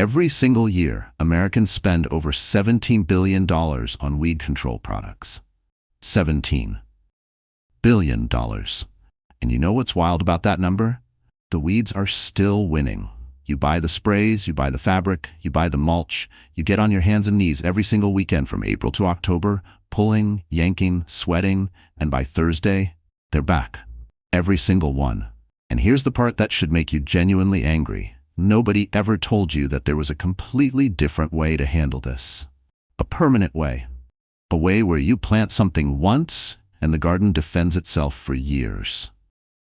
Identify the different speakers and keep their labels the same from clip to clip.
Speaker 1: Every single year, Americans spend over $17 billion on weed control products. $17 billion. And you know what's wild about that number? The weeds are still winning. You buy the sprays, you buy the fabric, you buy the mulch, you get on your hands and knees every single weekend from April to October, pulling, yanking, sweating, and by Thursday, they're back. Every single one. And here's the part that should make you genuinely angry. Nobody ever told you that there was a completely different way to handle this. A permanent way. A way where you plant something once and the garden defends itself for years.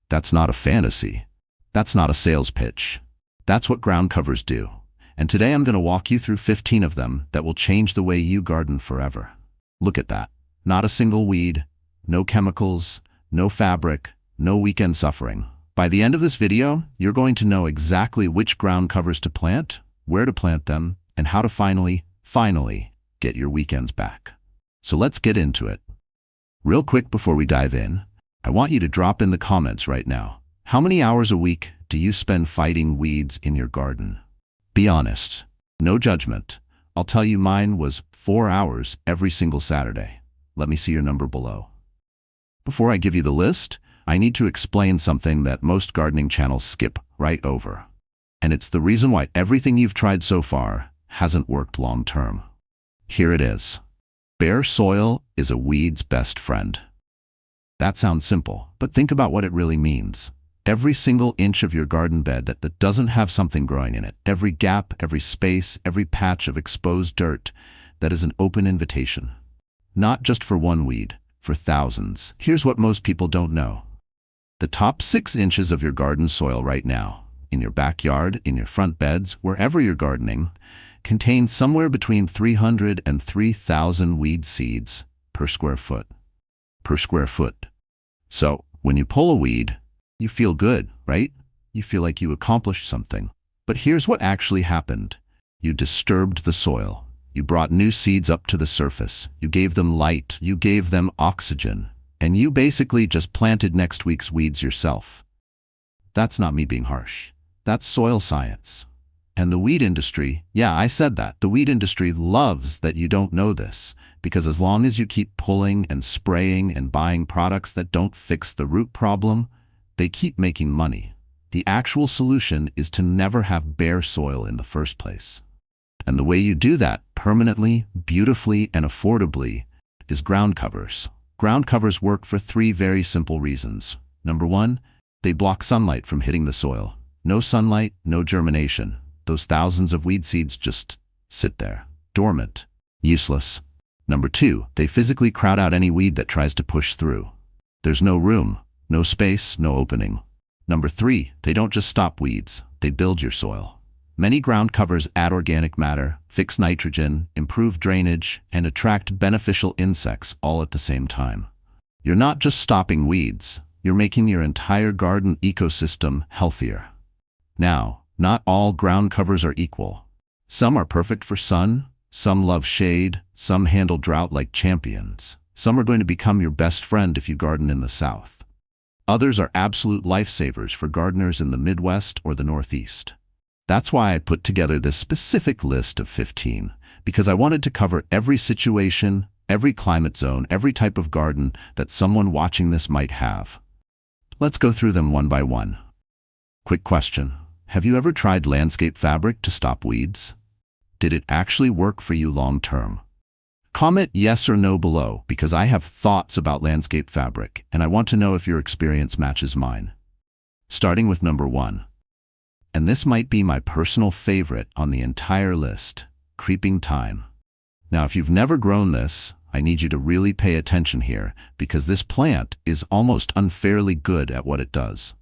Speaker 1: That's not a fantasy. That's not a sales pitch. That's what ground covers do. And today I'm going to walk you through 15 of them that will change the way you garden forever. Look at that. Not a single weed, no chemicals, no fabric, no weekend suffering. By the end of this video, you're going to know exactly which ground covers to plant, where to plant them, and how to finally get your weekends back. So let's get into it. Real quick before we dive in, I want you to drop in the comments right now. How many hours a week do you spend fighting weeds in your garden? Be honest. No judgment. I'll tell you mine was 4 hours every single Saturday. Let me see your number below. Before I give you the list, I need to explain something that most gardening channels skip right over. And it's the reason why everything you've tried so far hasn't worked long term. Here it is. Bare soil is a weed's best friend. That sounds simple, but think about what it really means. Every single inch of your garden bed that doesn't have something growing in it, every gap, every space, every patch of exposed dirt, that is an open invitation. Not just for one weed, for thousands. Here's what most people don't know. The top 6 inches of your garden soil right now, in your backyard, in your front beds, wherever you're gardening, contain somewhere between 300 and 3,000 weed seeds per square foot. So, when you pull a weed, you feel good, right? You feel like you accomplished something. But here's what actually happened. You disturbed the soil. You brought new seeds up to the surface. You gave them light. You gave them oxygen. And you basically just planted next week's weeds yourself. That's not me being harsh. That's soil science. And the weed industry, yeah, I said that. The weed industry loves that you don't know this, because as long as you keep pulling and spraying and buying products that don't fix the root problem, they keep making money. The actual solution is to never have bare soil in the first place. And the way you do that permanently, beautifully, and affordably is ground covers. Ground covers work for 3 very simple reasons. Number 1, they block sunlight from hitting the soil. No sunlight, no germination. Those thousands of weed seeds just sit there, dormant, useless. Number 2, they physically crowd out any weed that tries to push through. There's no room, no space, no opening. Number 3, they don't just stop weeds, they build your soil. Many ground covers add organic matter, fix nitrogen, improve drainage, and attract beneficial insects all at the same time. You're not just stopping weeds, you're making your entire garden ecosystem healthier. Now, not all ground covers are equal. Some are perfect for sun, some love shade, some handle drought like champions. Some are going to become your best friend if you garden in the South. Others are absolute lifesavers for gardeners in the Midwest or the Northeast. That's why I put together this specific list of 15, because I wanted to cover every situation, every climate zone, every type of garden that someone watching this might have. Let's go through them one by one. Quick question. Have you ever tried landscape fabric to stop weeds? Did it actually work for you long term? Comment yes or no below, because I have thoughts about landscape fabric, and I want to know if your experience matches mine. Starting with number 1. And this might be my personal favorite on the entire list, creeping thyme. Now, if you've never grown this, I need you to really pay attention here, because this plant is almost unfairly good at what it does.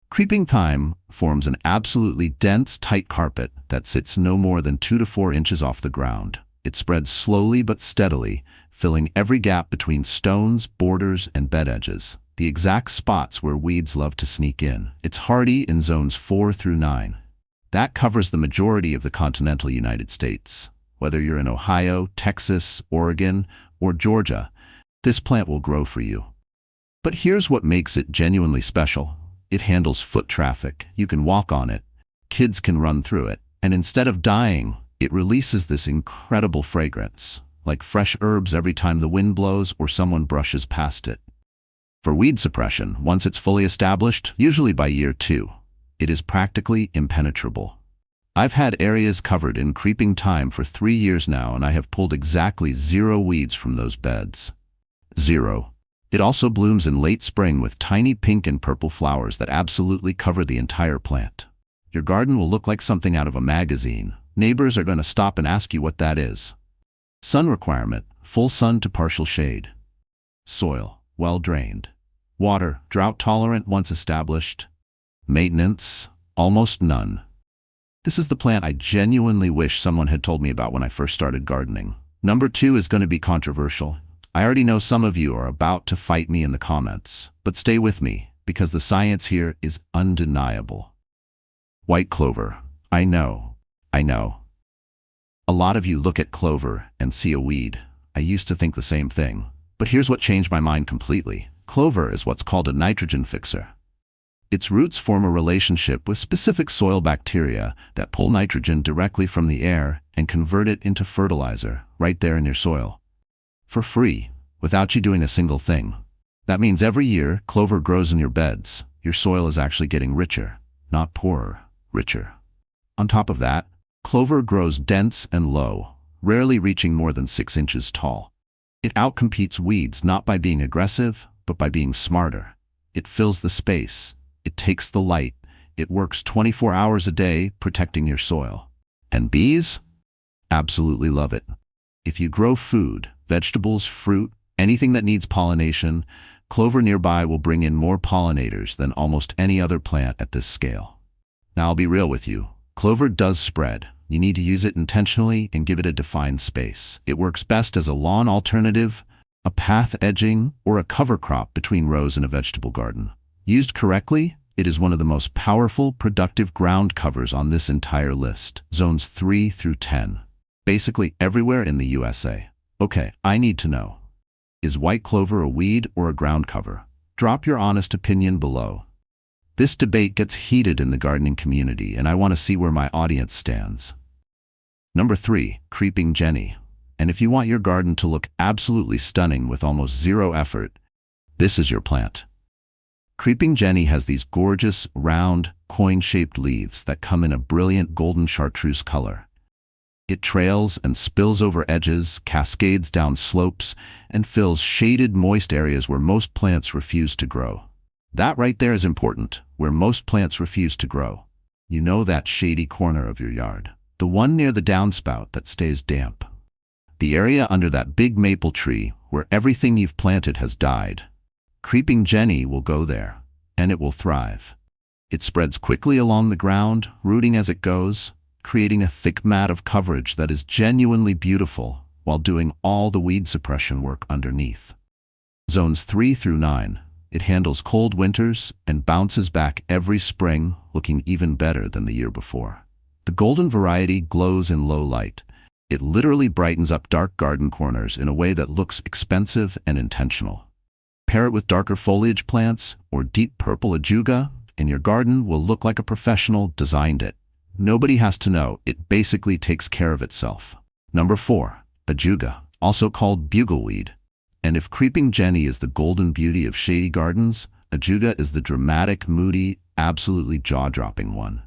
Speaker 1: Creeping thyme forms an absolutely dense, tight carpet that sits no more than 2 to 4 inches off the ground. It spreads slowly but steadily, filling every gap between stones, borders, and bed edges, the exact spots where weeds love to sneak in. It's hardy in zones 4 through 9. That covers the majority of the continental United States. Whether you're in Ohio, Texas, Oregon, or Georgia, this plant will grow for you. But here's what makes it genuinely special. It handles foot traffic. You can walk on it. Kids can run through it. And instead of dying, it releases this incredible fragrance, like fresh herbs every time the wind blows or someone brushes past it. For weed suppression, once it's fully established, usually by year 2, it is practically impenetrable. I've had areas covered in creeping thyme for 3 years now, and I have pulled exactly 0 weeds from those beds. 0. It also blooms in late spring with tiny pink and purple flowers that absolutely cover the entire plant. Your garden will look like something out of a magazine. Neighbors are going to stop and ask you what that is. Sun requirement, full sun to partial shade. Soil, well drained. Water, drought tolerant once established. Maintenance, almost none. This is the plant I genuinely wish someone had told me about when I first started gardening. Number 2 is going to be controversial. I already know some of you are about to fight me in the comments, but stay with me, because the science here is undeniable. White clover. I know. A lot of you look at clover and see a weed. I used to think the same thing, but here's what changed my mind completely. Clover is what's called a nitrogen fixer. Its roots form a relationship with specific soil bacteria that pull nitrogen directly from the air and convert it into fertilizer right there in your soil. For free, without you doing a single thing. That means every year clover grows in your beds. Your soil is actually getting richer, not poorer, richer. On top of that, clover grows dense and low, rarely reaching more than 6 inches tall. It outcompetes weeds not by being aggressive, but by being smarter. It fills the space. It takes the light. It works 24 hours a day protecting your soil. And bees? Absolutely love it. If you grow food, vegetables, fruit, anything that needs pollination, clover nearby will bring in more pollinators than almost any other plant at this scale. Now I'll be real with you. Clover does spread. You need to use it intentionally and give it a defined space. It works best as a lawn alternative, a path edging, or a cover crop between rows in a vegetable garden. Used correctly, it is one of the most powerful, productive ground covers on this entire list, zones 3 through 10. Basically everywhere in the USA. Okay, I need to know. Is white clover a weed or a ground cover? Drop your honest opinion below. This debate gets heated in the gardening community, and I want to see where my audience stands. Number 3, creeping Jenny. And if you want your garden to look absolutely stunning with almost 0 effort, this is your plant. Creeping Jenny has these gorgeous, round, coin-shaped leaves that come in a brilliant golden chartreuse color. It trails and spills over edges, cascades down slopes, and fills shaded, moist areas where most plants refuse to grow. That right there is important, where most plants refuse to grow. You know that shady corner of your yard, the one near the downspout that stays damp. The area under that big maple tree where everything you've planted has died. Creeping Jenny will go there, and it will thrive. It spreads quickly along the ground, rooting as it goes, creating a thick mat of coverage that is genuinely beautiful while doing all the weed suppression work underneath. Zones 3 through 9. It handles cold winters and bounces back every spring, looking even better than the year before. The golden variety glows in low light. It literally brightens up dark garden corners in a way that looks expensive and intentional. Pair it with darker foliage plants or deep purple ajuga, and your garden will look like a professional designed it. Nobody has to know, it basically takes care of itself. Number 4, ajuga, also called bugleweed. And if creeping Jenny is the golden beauty of shady gardens, ajuga is the dramatic, moody, absolutely jaw-dropping one.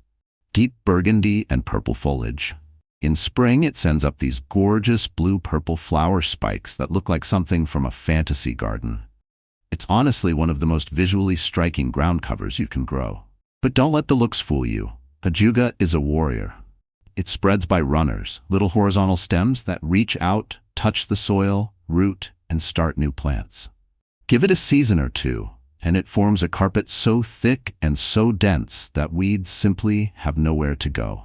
Speaker 1: Deep burgundy and purple foliage. In spring, it sends up these gorgeous blue-purple flower spikes that look like something from a fantasy garden. It's honestly one of the most visually striking ground covers you can grow. But don't let the looks fool you. Ajuga is a warrior. It spreads by runners, little horizontal stems that reach out, touch the soil, root, and start new plants. Give it a season or two, and it forms a carpet so thick and so dense that weeds simply have nowhere to go.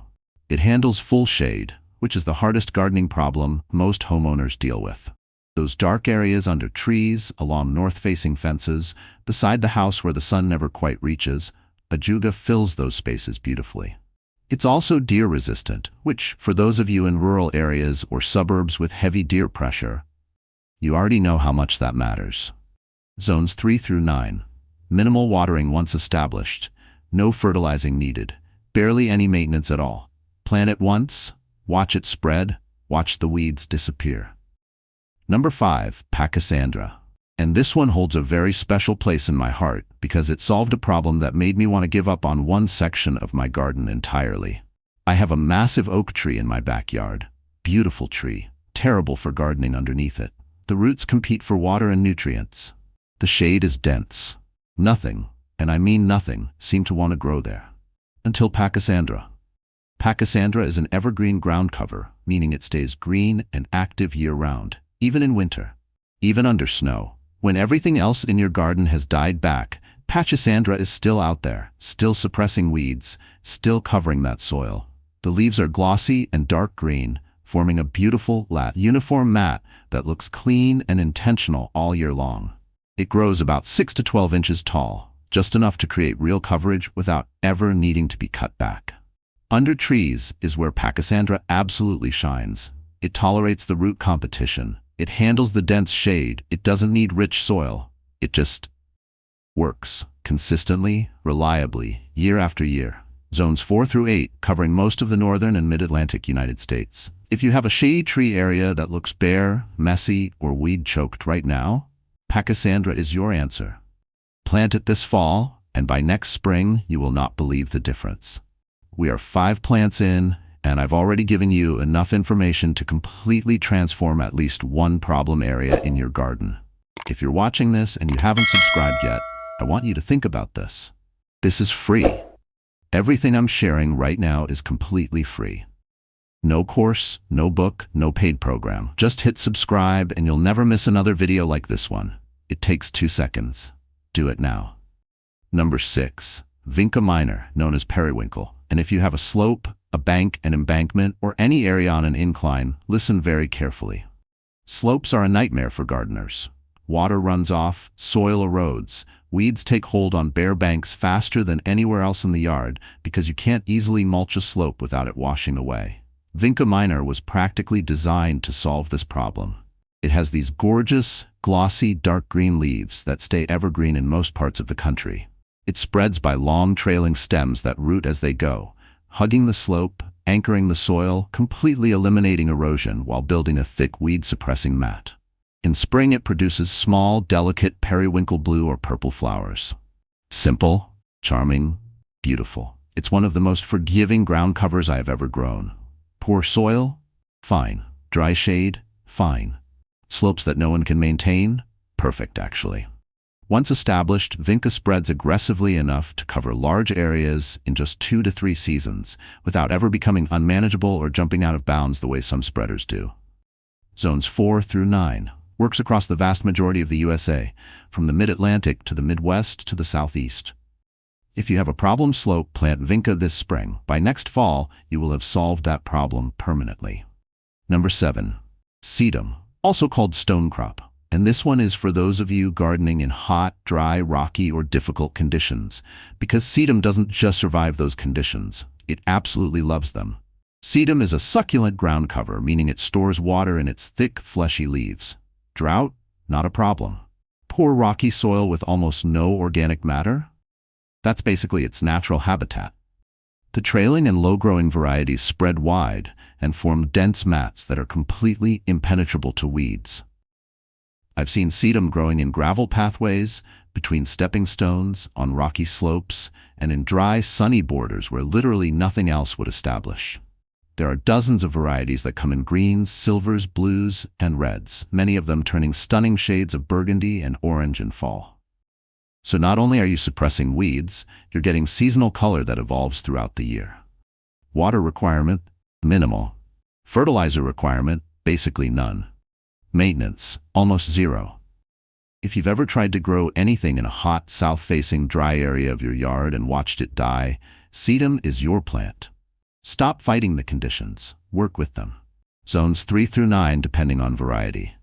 Speaker 1: It handles full shade, which is the hardest gardening problem most homeowners deal with. Those dark areas under trees, along north-facing fences, beside the house where the sun never quite reaches, ajuga fills those spaces beautifully. It's also deer-resistant, which, for those of you in rural areas or suburbs with heavy deer pressure, you already know how much that matters. Zones 3 through 9. Minimal watering once established. No fertilizing needed. Barely any maintenance at all. Plant it once, watch it spread, watch the weeds disappear. Number 5, Pachysandra. And this one holds a very special place in my heart because it solved a problem that made me want to give up on one section of my garden entirely. I have a massive oak tree in my backyard. Beautiful tree, terrible for gardening underneath it. The roots compete for water and nutrients. The shade is dense. Nothing, and I mean nothing, seemed to want to grow there. Until Pachysandra. Pachysandra is an evergreen ground cover, meaning it stays green and active year-round, even in winter, even under snow. When everything else in your garden has died back, Pachysandra is still out there, still suppressing weeds, still covering that soil. The leaves are glossy and dark green, forming a beautiful, uniform mat that looks clean and intentional all year long. It grows about 6 to 12 inches tall, just enough to create real coverage without ever needing to be cut back. Under trees is where Pachysandra absolutely shines. It tolerates the root competition. It handles the dense shade. It doesn't need rich soil. It just works consistently, reliably, year after year. Zones 4 through 8, covering most of the northern and mid-Atlantic United States. If you have a shady tree area that looks bare, messy, or weed-choked right now, Pachysandra is your answer. Plant it this fall, and by next spring, you will not believe the difference. We are 5 plants in, and I've already given you enough information to completely transform at least one problem area in your garden. If you're watching this and you haven't subscribed yet, I want you to think about this. This is free. Everything I'm sharing right now is completely free. No course, no book, no paid program. Just hit subscribe and you'll never miss another video like this one. It takes 2 seconds. Do it now. Number 6, Vinca minor, known as periwinkle. And if you have a slope, a bank, an embankment, or any area on an incline, listen very carefully. Slopes are a nightmare for gardeners. Water runs off, soil erodes, weeds take hold on bare banks faster than anywhere else in the yard because you can't easily mulch a slope without it washing away. Vinca minor was practically designed to solve this problem. It has these gorgeous, glossy, dark green leaves that stay evergreen in most parts of the country. It spreads by long trailing stems that root as they go, hugging the slope, anchoring the soil, completely eliminating erosion while building a thick weed-suppressing mat. In spring, it produces small, delicate periwinkle blue or purple flowers. Simple, charming, beautiful. It's one of the most forgiving ground covers I have ever grown. Poor soil? Fine. Dry shade? Fine. Slopes that no one can maintain? Perfect, actually. Once established, Vinca spreads aggressively enough to cover large areas in just 2 to 3 seasons, without ever becoming unmanageable or jumping out of bounds the way some spreaders do. Zones 4 through 9. Works across the vast majority of the USA, from the mid-Atlantic to the Midwest to the Southeast. If you have a problem slope, plant Vinca this spring. By next fall, you will have solved that problem permanently. Number 7, sedum, also called stonecrop. And this one is for those of you gardening in hot, dry, rocky, or difficult conditions, because sedum doesn't just survive those conditions, it absolutely loves them. Sedum is a succulent ground cover, meaning it stores water in its thick, fleshy leaves. Drought? Not a problem. Poor rocky soil with almost no organic matter? That's basically its natural habitat. The trailing and low-growing varieties spread wide and form dense mats that are completely impenetrable to weeds. I've seen sedum growing in gravel pathways, between stepping stones, on rocky slopes, and in dry, sunny borders where literally nothing else would establish. There are dozens of varieties that come in greens, silvers, blues, and reds, many of them turning stunning shades of burgundy and orange in fall. So not only are you suppressing weeds, you're getting seasonal color that evolves throughout the year. Water requirement? Minimal. Fertilizer requirement? Basically none. Maintenance? Almost zero. If you've ever tried to grow anything in a hot, south-facing, dry area of your yard and watched it die, sedum is your plant. Stop fighting the conditions. Work with them. Zones 3 through 9 depending on variety.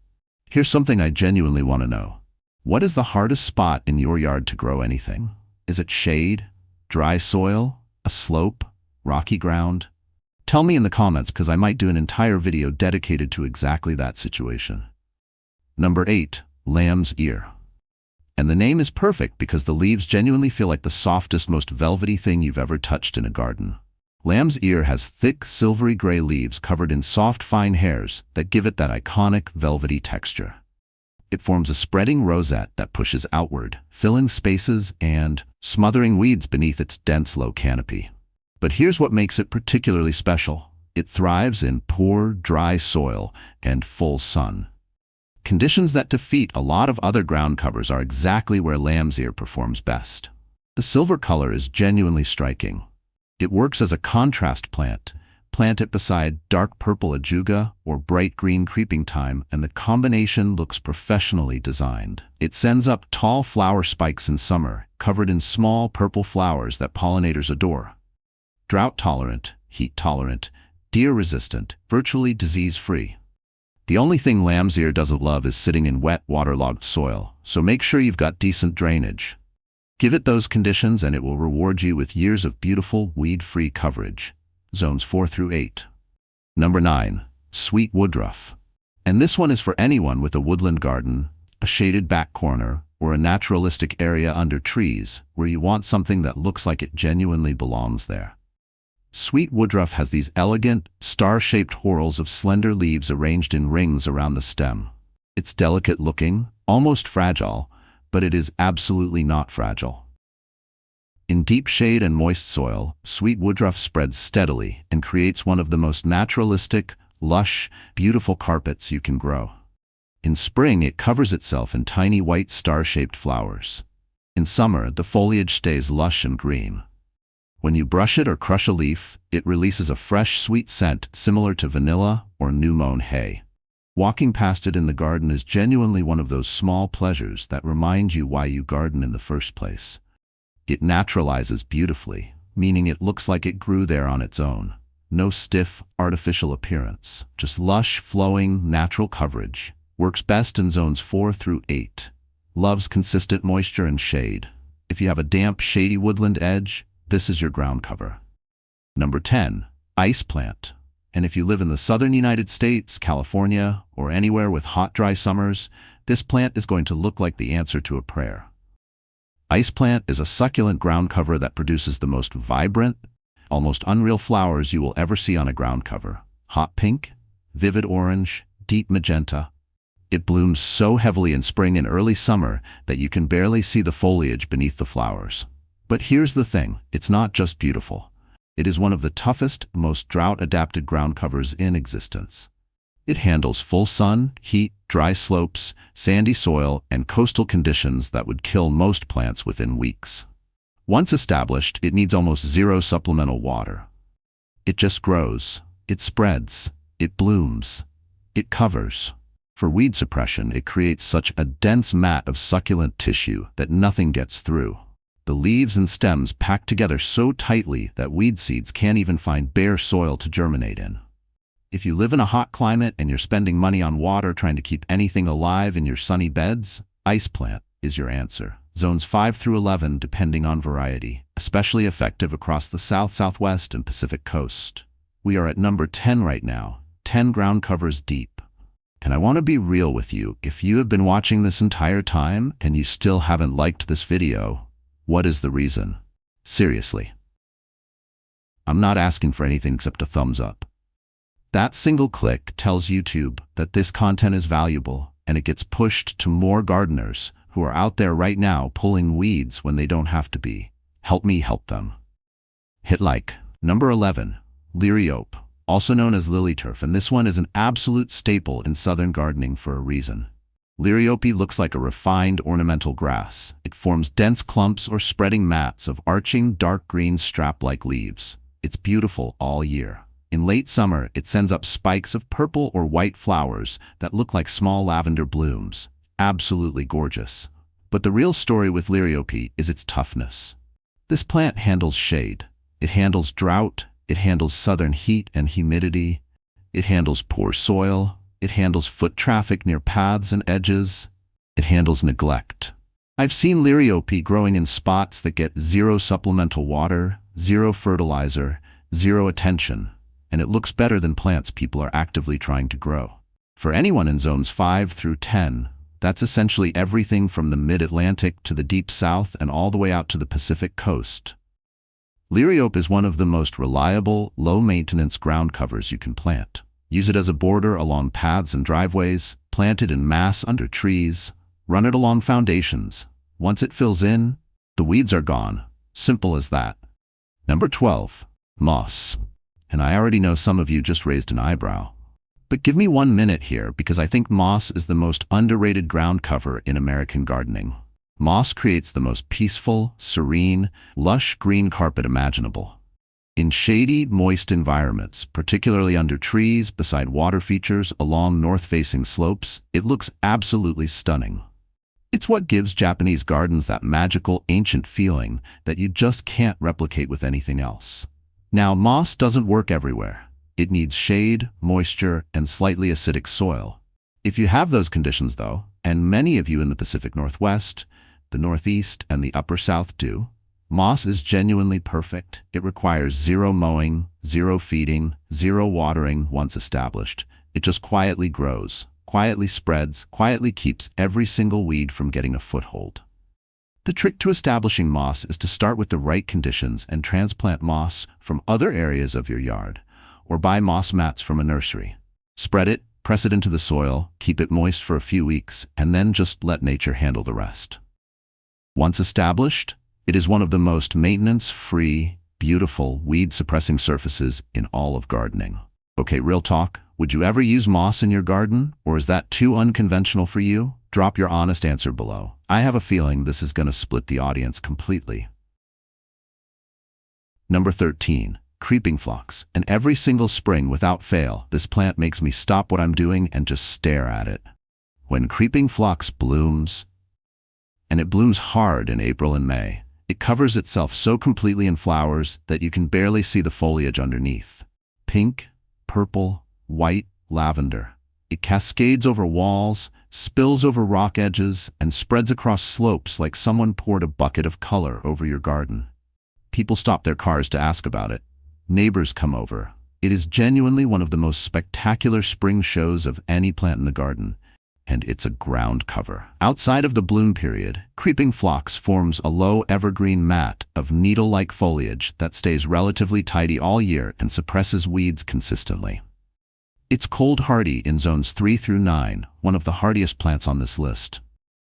Speaker 1: Here's something I genuinely want to know. What is the hardest spot in your yard to grow anything? Is it shade, dry soil, a slope, rocky ground? Tell me in the comments because I might do an entire video dedicated to exactly that situation. Number 8, lamb's ear. And the name is perfect because the leaves genuinely feel like the softest, most velvety thing you've ever touched in a garden. Lamb's ear has thick, silvery gray leaves covered in soft, fine hairs that give it that iconic, velvety texture. It forms a spreading rosette that pushes outward, filling spaces and smothering weeds beneath its dense, low canopy. But here's what makes it particularly special. It thrives in poor, dry soil and full sun. Conditions that defeat a lot of other ground covers are exactly where lamb's ear performs best. The silver color is genuinely striking. It works as a contrast plant. Plant it beside dark purple ajuga or bright green creeping thyme, and the combination looks professionally designed. It sends up tall flower spikes in summer, covered in small purple flowers that pollinators adore. Drought-tolerant, heat-tolerant, deer-resistant, virtually disease-free. The only thing lamb's ear doesn't love is sitting in wet, waterlogged soil, so make sure you've got decent drainage. Give it those conditions and it will reward you with years of beautiful, weed-free coverage. Zones 4 through 8. Number 9. Sweet woodruff. And this one is for anyone with a woodland garden, a shaded back corner, or a naturalistic area under trees where you want something that looks like it genuinely belongs there. Sweet woodruff has these elegant, star-shaped whorls of slender leaves arranged in rings around the stem. It's delicate-looking, almost fragile, but it is absolutely not fragile. In deep shade and moist soil, sweet woodruff spreads steadily and creates one of the most naturalistic, lush, beautiful carpets you can grow. In spring, it covers itself in tiny white star-shaped flowers. In summer, the foliage stays lush and green. When you brush it or crush a leaf, it releases a fresh, sweet scent similar to vanilla or new-mown hay. Walking past it in the garden is genuinely one of those small pleasures that remind you why you garden in the first place. It naturalizes beautifully, meaning it looks like it grew there on its own. No stiff, artificial appearance, just lush, flowing, natural coverage. Works best in zones 4 through 8. Loves consistent moisture and shade. If you have a damp, shady woodland edge, this is your ground cover. Number 10. Ice plant. And if you live in the southern United States, California, or anywhere with hot, dry summers, this plant is going to look like the answer to a prayer. Ice plant is a succulent ground cover that produces the most vibrant, almost unreal flowers you will ever see on a ground cover. Hot pink, vivid orange, deep magenta. It blooms so heavily in spring and early summer that you can barely see the foliage beneath the flowers. But here's the thing, it's not just beautiful. It is one of the toughest, most drought-adapted ground covers in existence. It handles full sun, heat, dry slopes, sandy soil, and coastal conditions that would kill most plants within weeks. Once established, it needs almost zero supplemental water. It just grows, it spreads, it blooms, it covers. For weed suppression, it creates such a dense mat of succulent tissue that nothing gets through. The leaves and stems pack together so tightly that weed seeds can't even find bare soil to germinate in. If you live in a hot climate and you're spending money on water trying to keep anything alive in your sunny beds, ice plant is your answer. Zones 5 through 11 depending on variety, especially effective across the South, Southwest, and Pacific coast. We are at number 10 right now, 10 ground covers deep. And I want to be real with you, if you have been watching this entire time and you still haven't liked this video, what is the reason? Seriously. I'm not asking for anything except a thumbs up. That single click tells YouTube that this content is valuable and it gets pushed to more gardeners who are out there right now pulling weeds when they don't have to be. Help me help them. Hit like. Number 11. Liriope, also known as lily turf, and this one is an absolute staple in southern gardening for a reason. Liriope looks like a refined ornamental grass. It forms dense clumps or spreading mats of arching dark green strap-like leaves. It's beautiful all year. In late summer, it sends up spikes of purple or white flowers that look like small lavender blooms. Absolutely gorgeous. But the real story with Liriope is its toughness. This plant handles shade. It handles drought. It handles southern heat and humidity. It handles poor soil. It handles foot traffic near paths and edges. It handles neglect. I've seen Liriope growing in spots that get zero supplemental water, zero fertilizer, zero attention, and it looks better than plants people are actively trying to grow. For anyone in zones 5 through 10, that's essentially everything from the mid-Atlantic to the deep south and all the way out to the Pacific coast. Liriope is one of the most reliable, low-maintenance ground covers you can plant. Use it as a border along paths and driveways, plant it in mass under trees, run it along foundations. Once it fills in, the weeds are gone. Simple as that. Number 12. Moss. And I already know some of you just raised an eyebrow. But give me 1 minute here because I think moss is the most underrated ground cover in American gardening. Moss creates the most peaceful, serene, lush green carpet imaginable. In shady, moist environments, particularly under trees, beside water features, along north-facing slopes, it looks absolutely stunning. It's what gives Japanese gardens that magical, ancient feeling that you just can't replicate with anything else. Now, moss doesn't work everywhere. It needs shade, moisture, and slightly acidic soil. If you have those conditions, though, and many of you in the Pacific Northwest, the Northeast, and the Upper South do, moss is genuinely perfect. It requires zero mowing, zero feeding, zero watering once established. It just quietly grows, quietly spreads, quietly keeps every single weed from getting a foothold. The trick to establishing moss is to start with the right conditions and transplant moss from other areas of your yard, or buy moss mats from a nursery. Spread it, press it into the soil, keep it moist for a few weeks, and then just let nature handle the rest. Once established, it is one of the most maintenance-free, beautiful, weed-suppressing surfaces in all of gardening. Okay, real talk, would you ever use moss in your garden, or is that too unconventional for you? Drop your honest answer below. I have a feeling this is going to split the audience completely. Number 13. Creeping phlox. And every single spring, without fail, this plant makes me stop what I'm doing and just stare at it. When creeping phlox blooms, and it blooms hard in April and May, it covers itself so completely in flowers that you can barely see the foliage underneath. Pink, purple, white, lavender. It cascades over walls, spills over rock edges, and spreads across slopes like someone poured a bucket of color over your garden. People stop their cars to ask about it. Neighbors come over. It is genuinely one of the most spectacular spring shows of any plant in the garden, and it's a ground cover. Outside of the bloom period, creeping phlox forms a low evergreen mat of needle-like foliage that stays relatively tidy all year and suppresses weeds consistently. It's cold hardy in zones 3 through 9, one of the hardiest plants on this list.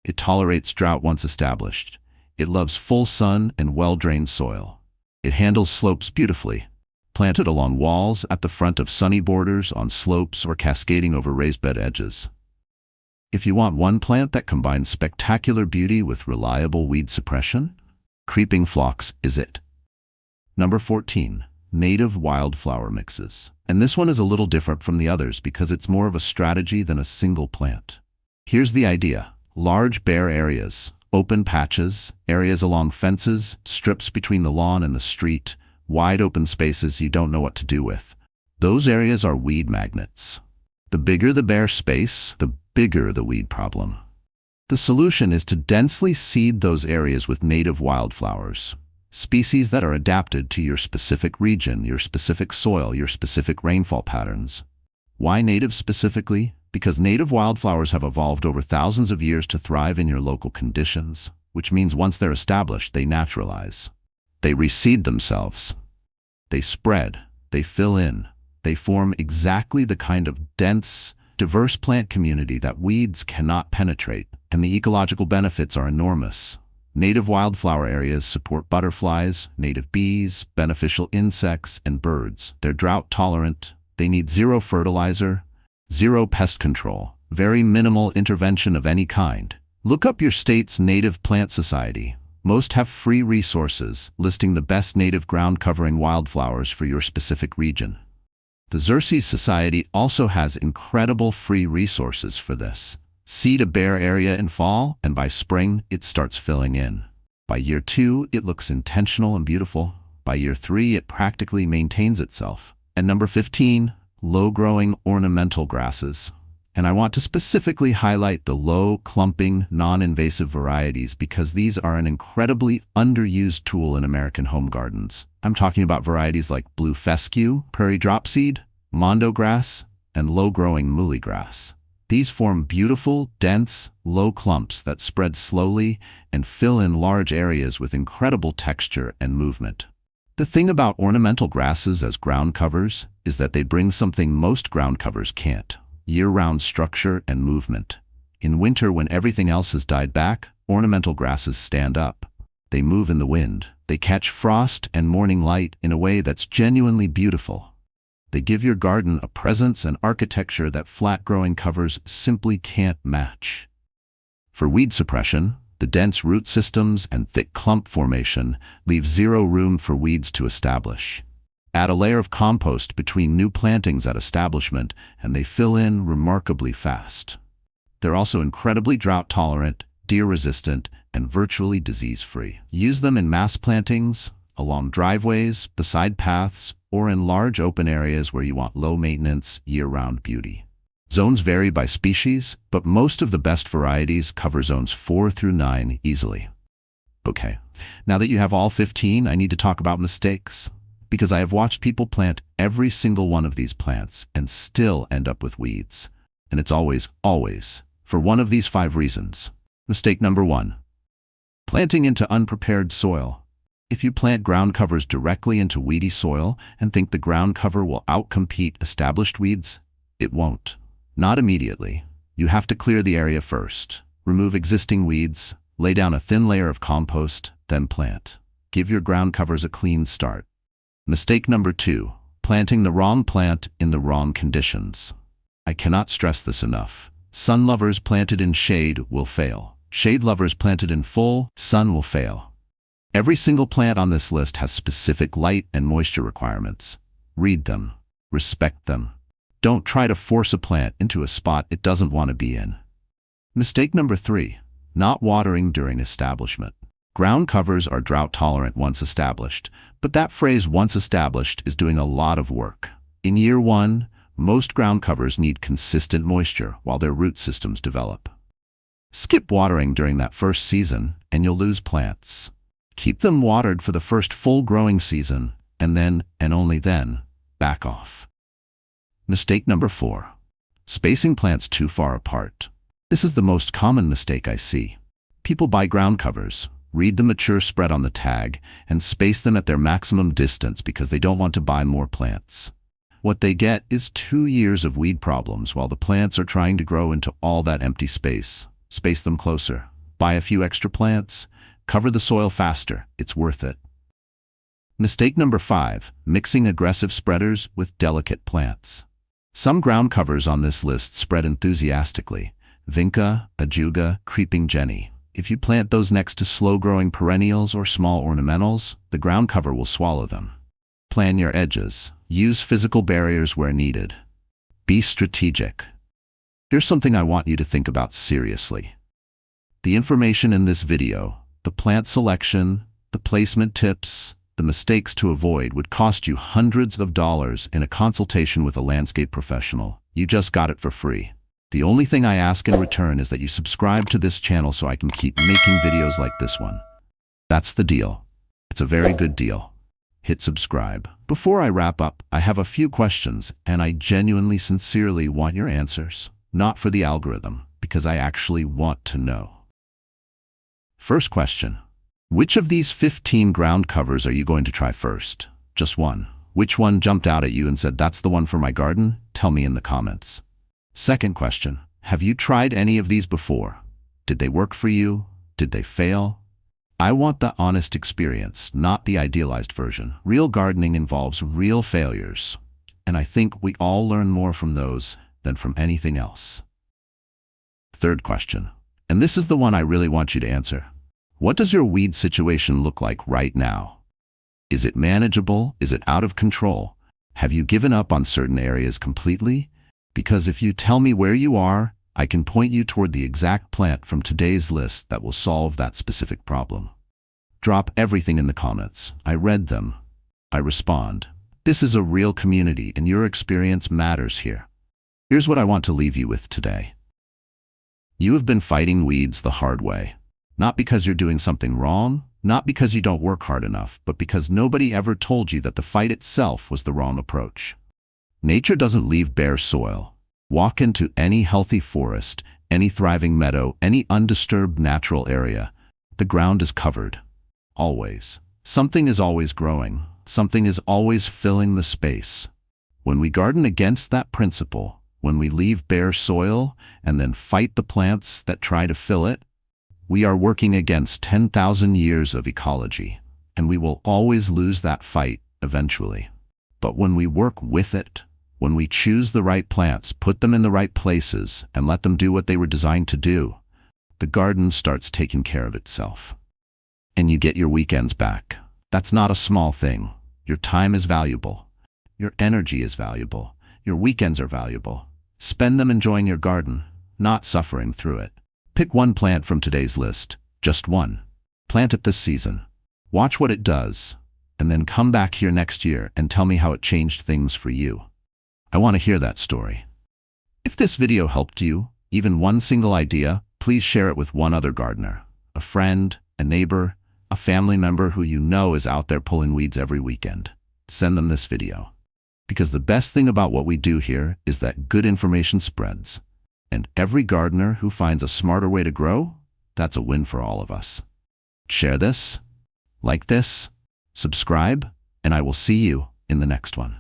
Speaker 1: It tolerates drought once established. It loves full sun and well-drained soil. It handles slopes beautifully. Planted along walls, at the front of sunny borders, on slopes, or cascading over raised bed edges. If you want one plant that combines spectacular beauty with reliable weed suppression, creeping phlox is it. Number 14. Native wildflower mixes. And this one is a little different from the others because it's more of a strategy than a single plant. Here's the idea. Large bare areas, open patches, areas along fences, strips between the lawn and the street, wide open spaces you don't know what to do with. Those areas are weed magnets. The bigger the bare space, the bigger the weed problem. The solution is to densely seed those areas with native wildflowers, species that are adapted to your specific region, your specific soil, your specific rainfall patterns. Why native specifically? Because native wildflowers have evolved over thousands of years to thrive in your local conditions, which means once they're established, they naturalize. They reseed themselves. They spread. They fill in. They form exactly the kind of dense, diverse plant community that weeds cannot penetrate, and the ecological benefits are enormous. Native wildflower areas support butterflies, native bees, beneficial insects, and birds. They're drought tolerant. They need zero fertilizer, zero pest control, very minimal intervention of any kind. Look up your state's Native Plant Society. Most have free resources listing the best native ground-covering wildflowers for your specific region. The Xerces Society also has incredible free resources for this. Seed a bare area in fall, and by spring, it starts filling in. By year 2, it looks intentional and beautiful. By year 3, it practically maintains itself. And number 15, low-growing ornamental grasses. And I want to specifically highlight the low, clumping, non-invasive varieties because these are an incredibly underused tool in American home gardens. I'm talking about varieties like blue fescue, prairie dropseed, mondo grass, and low-growing muhly grass. These form beautiful, dense, low clumps that spread slowly and fill in large areas with incredible texture and movement. The thing about ornamental grasses as ground covers is that they bring something most ground covers can't: year-round structure and movement. In winter, when everything else has died back, ornamental grasses stand up. They move in the wind. They catch frost and morning light in a way that's genuinely beautiful. They give your garden a presence and architecture that flat-growing covers simply can't match. For weed suppression, the dense root systems and thick clump formation leave zero room for weeds to establish. Add a layer of compost between new plantings at establishment, and they fill in remarkably fast. They're also incredibly drought-tolerant, deer-resistant, and virtually disease-free. Use them in mass plantings, along driveways, beside paths, or in large open areas where you want low-maintenance, year-round beauty. Zones vary by species, but most of the best varieties cover zones 4 through 9 easily. Okay, now that you have all 15, I need to talk about mistakes, because I have watched people plant every single one of these plants and still end up with weeds. And it's always for one of these 5 reasons. Mistake number 1. Planting into unprepared soil. If you plant ground covers directly into weedy soil and think the ground cover will outcompete established weeds, it won't. Not immediately. You have to clear the area first. Remove existing weeds, lay down a thin layer of compost, then plant. Give your ground covers a clean start. Mistake number 2. Planting the wrong plant in the wrong conditions. I cannot stress this enough. Sun lovers planted in shade will fail. Shade lovers planted in full sun will fail. Every single plant on this list has specific light and moisture requirements. Read them. Respect them. Don't try to force a plant into a spot it doesn't want to be in. Mistake number 3. Not watering during establishment. Ground covers are drought-tolerant once established, but that phrase "once established" is doing a lot of work. In year 1, most ground covers need consistent moisture while their root systems develop. Skip watering during that first season, and you'll lose plants. Keep them watered for the first full growing season, and then, and only then, back off. Mistake number 4. Spacing plants too far apart. This is the most common mistake I see. People buy ground covers, read the mature spread on the tag, and space them at their maximum distance because they don't want to buy more plants. What they get is 2 years of weed problems while the plants are trying to grow into all that empty space. Space them closer. Buy a few extra plants. Cover the soil faster. It's worth it. Mistake number 5. Mixing aggressive spreaders with delicate plants. Some ground covers on this list spread enthusiastically. Vinca, ajuga, creeping jenny. If you plant those next to slow-growing perennials or small ornamentals, the ground cover will swallow them. Plan your edges. Use physical barriers where needed. Be strategic. Here's something I want you to think about seriously. The information in this video, the plant selection, the placement tips, the mistakes to avoid would cost you hundreds of dollars in a consultation with a landscape professional. You just got it for free. The only thing I ask in return is that you subscribe to this channel so I can keep making videos like this one. That's the deal. It's a very good deal. Hit subscribe. Before I wrap up, I have a few questions, and I genuinely, sincerely want your answers. Not for the algorithm, because I actually want to know. First question. Which of these 15 ground covers are you going to try first? Just one. Which one jumped out at you and said, "That's the one for my garden"? Tell me in the comments. Second question. Have you tried any of these before? Did they work for you? Did they fail? I want the honest experience, not the idealized version. Real gardening involves real failures, and I think we all learn more from those than from anything else. Third question, and this is the one I really want you to answer. What does your weed situation look like right now? Is it manageable? Is it out of control? Have you given up on certain areas completely? Because if you tell me where you are, I can point you toward the exact plant from today's list that will solve that specific problem. Drop everything in the comments. I read them. I respond. This is a real community, and your experience matters here. Here's what I want to leave you with today. You have been fighting weeds the hard way. Not because you're doing something wrong, not because you don't work hard enough, but because nobody ever told you that the fight itself was the wrong approach. Nature doesn't leave bare soil. Walk into any healthy forest, any thriving meadow, any undisturbed natural area. The ground is covered. Always. Something is always growing. Something is always filling the space. When we garden against that principle, when we leave bare soil and then fight the plants that try to fill it, we are working against 10,000 years of ecology, and we will always lose that fight eventually. But when we work with it, when we choose the right plants, put them in the right places, and let them do what they were designed to do, the garden starts taking care of itself. And you get your weekends back. That's not a small thing. Your time is valuable. Your energy is valuable. Your weekends are valuable. Spend them enjoying your garden, not suffering through it. Pick one plant from today's list, just one. Plant it this season. Watch what it does, and then come back here next year and tell me how it changed things for you. I want to hear that story. If this video helped you, even one single idea, please share it with one other gardener, a friend, a neighbor, a family member who you know is out there pulling weeds every weekend. Send them this video. Because the best thing about what we do here is that good information spreads. And every gardener who finds a smarter way to grow, that's a win for all of us. Share this, like this, subscribe, and I will see you in the next one.